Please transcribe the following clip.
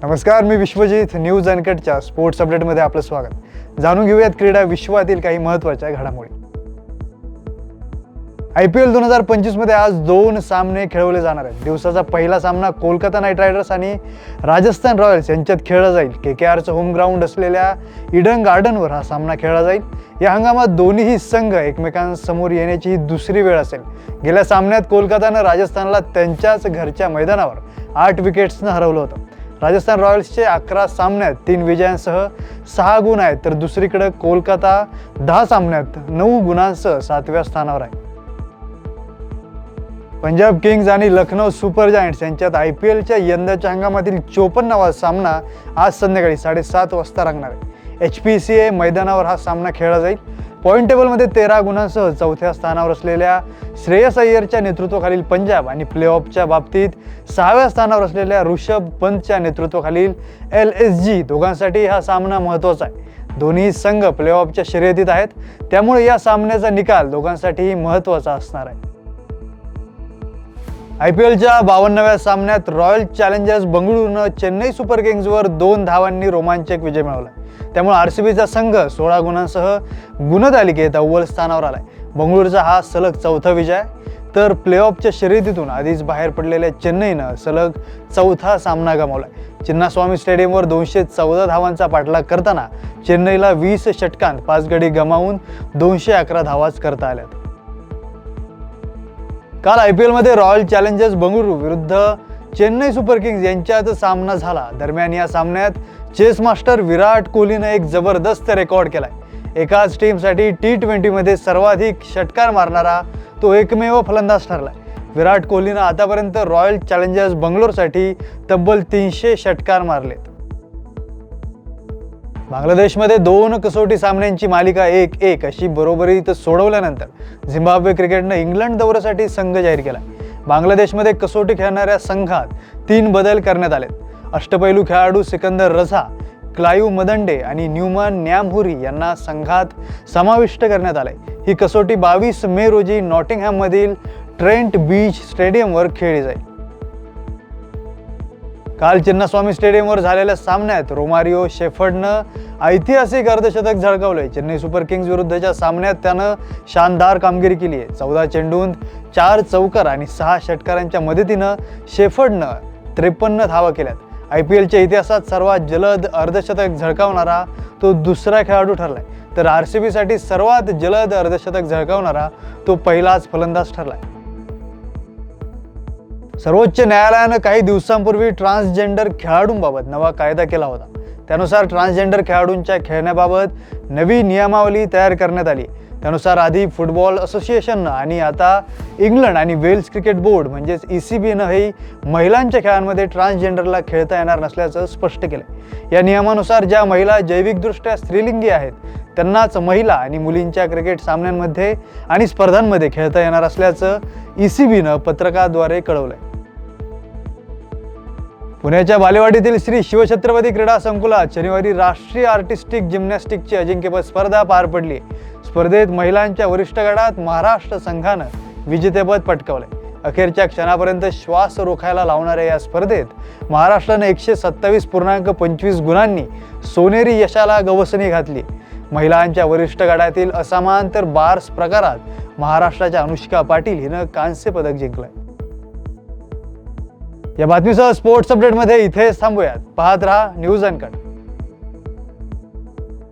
नमस्कार, मी Vishwajit. News अनकटच्या sports अपडेटमध्ये आपलं स्वागत. जाणून घेऊयात क्रीडा विश्वातील काही महत्त्वाच्या घडामोडी. IPL 2025 मध्ये आज 2 सामने खेळवले जाणार आहेत. दिवसाचा पहिला सामना कोलकाता नाईट रायडर्स आणि राजस्थान रॉयल्स यांच्यात खेळला जाईल. KKRचं होम ग्राउंड असलेल्या ईडन गार्डनवर हा सामना खेळला जाईल. या हंगामात दोन्ही संघ एकमेकांसमोर येण्याची ही दुसरी वेळ असेल. गेल्या सामन्यात कोलकातानं राजस्थानला त्यांच्याच घरच्या मैदानावर 8 विकेट्सनं हरवलं होतं. राजस्थान रॉयल्सचे 11 सामन्यात 3 विजयांसह 6 गुण आहेत, तर दुसरीकडे कोलकाता 10 सामन्यात 9 गुणांसह 7व्या स्थानावर आहे. पंजाब किंग्ज आणि लखनौ सुपर जायंट्स यांच्यात IPLच्या यंदाच्या हंगामातील 54वा सामना आज संध्याकाळी 7:30 वाजता रंगणार आहे. HPCA मैदानावर हा सामना खेळला जाईल. पॉईंट टेबलमध्ये 13 गुणांसह 4थ्या स्थानावर असलेल्या श्रेयस अय्यरच्या नेतृत्वाखालील पंजाब आणि प्लेऑफच्या बाबतीत 6व्या स्थानावर असलेल्या ऋषभ पंतच्या नेतृत्वाखालील LSG दोघांसाठी हा सामना महत्त्वाचा आहे. दोन्ही संघ प्लेऑफच्या शर्यतीत आहेत, त्यामुळे या सामन्याचा निकाल दोघांसाठीही महत्त्वाचा असणार आहे. IPLच्या 52व्या सामन्यात रॉयल चॅलेंजर्स बंगळुरूनं चेन्नई सुपर किंग्जवर 2 धावांनी रोमांचक विजय मिळवला. त्यामुळे RCBचा संघ 16 गुणांसह गुणतालिकेत अव्वल स्थानावर आलाय. बंगळुरूचा हा सलग 4था विजय, तर प्लेऑफच्या शर्यतीतून आधीच बाहेर पडलेल्या चेन्नईनं सलग 4था सामना गमावलाय. चिन्नास्वामी स्टेडियमवर 214 धावांचा पाठलाग करताना चेन्नईला 20 षटकांत 5 गडी गमावून 211 धावाच करता आल्यात. काल IPL मध्ये रॉयल चॅलेंजर्स बंगळुरू विरुद्ध चेन्नई सुपर किंग्ज यांच्यात सामना झाला. दरम्यान या सामन्यात चेस मास्टर विराट कोहलीनं एक जबरदस्त रेकॉर्ड केलाय. एकाच टीमसाठी T20 मध्ये सर्वाधिक षटकार मारणारा तो एकमेव फलंदाज ठरलाय. विराट कोहलीनं आतापर्यंत रॉयल चॅलेंजर्स बंगलोरसाठी तब्बल 300 षटकार मारलेत. बांगलादेशमध्ये 2 कसोटी सामन्यांची मालिका 1-1 अशी बरोबरीत सोडवल्यानंतर झिम्बाब्वे क्रिकेटनं इंग्लंड दौऱ्यासाठी संघ जाहीर केला. बांगलादेशमध्ये कसोटी खेळणाऱ्या संघात 3 बदल करण्यात आलेत. अष्टपैलू खेळाडू सिकंदर रझा, क्लाइव्ह मदंडे आणि न्यूमन न्यामहुरी यांना संघात समाविष्ट करण्यात आले. ही कसोटी 22 मे रोजी नॉटिंगहॅममधील ट्रेंट बीच स्टेडियमवर खेळली जाईल. काल चिन्नास्वामी स्टेडियमवर झालेल्या सामन्यात रोमारिओ शेफर्डनं ऐतिहासिक अर्धशतक झळकावलंय. चेन्नई सुपर किंग्ज विरुद्धच्या सामन्यात त्यानं शानदार कामगिरी केली आहे. 14 चेंडूंत 4 चौकार आणि 6 षटकारांच्या मदतीनं शेफर्डनं 53 धावा केल्यात. IPLच्या इतिहासात सर्वात जलद अर्धशतक झळकावणारा तो दुसरा खेळाडू ठरलाय, तर RCBसाठी सर्वात जलद अर्धशतक झळकावणारा तो पहिलाच फलंदाज ठरलाय. सर्वोच्च न्यायालयानं काही दिवसांपूर्वी ट्रान्सजेंडर खेळाडूंबाबत नवा कायदा केला होता. त्यानुसार ट्रान्सजेंडर खेळाडूंच्या खेळण्याबाबत नवी नियमावली तयार करण्यात आली. त्यानुसार आधी फुटबॉल असोसिएशननं आणि आता इंग्लंड आणि वेल्स क्रिकेट बोर्ड म्हणजेच ECBनं ही महिलांच्या खेळांमध्ये ट्रान्सजेंडरला खेळता येणार नसल्याचं स्पष्ट केलं. या नियमानुसार ज्या महिला जैविकदृष्ट्या स्त्रीलिंगी आहेत त्यांनाच महिला आणि मुलींच्या क्रिकेट सामन्यांमध्ये आणि स्पर्धांमध्ये खेळता येणार असल्याचं ECBनं पत्रकाद्वारे कळवलंय. पुण्याच्या बालेवाडीतील श्री शिवछत्रपती क्रीडा संकुलात शनिवारी राष्ट्रीय आर्टिस्टिक जिम्नॅस्टिकची अजिंक्यपद स्पर्धा पार पडली. स्पर्धेत महिलांच्या वरिष्ठ गटात महाराष्ट्र संघानं विजेतेपद पटकावलंय. अखेरच्या क्षणापर्यंत श्वास रोखायला लावणाऱ्या या स्पर्धेत महाराष्ट्रानं 127.25 गुणांनी सोनेरी यशाला गवसणी घातली. महिलांच्या वरिष्ठ गटातील असामांतर बार्स प्रकारात महाराष्ट्राच्या अनुष्का पाटील हिनं कांस्य पदक जिंकलंय. या बातमीसह स्पोर्ट्स अपडेटमध्ये इथेच थांबूयात. पाहत रहा न्यूज अनकट.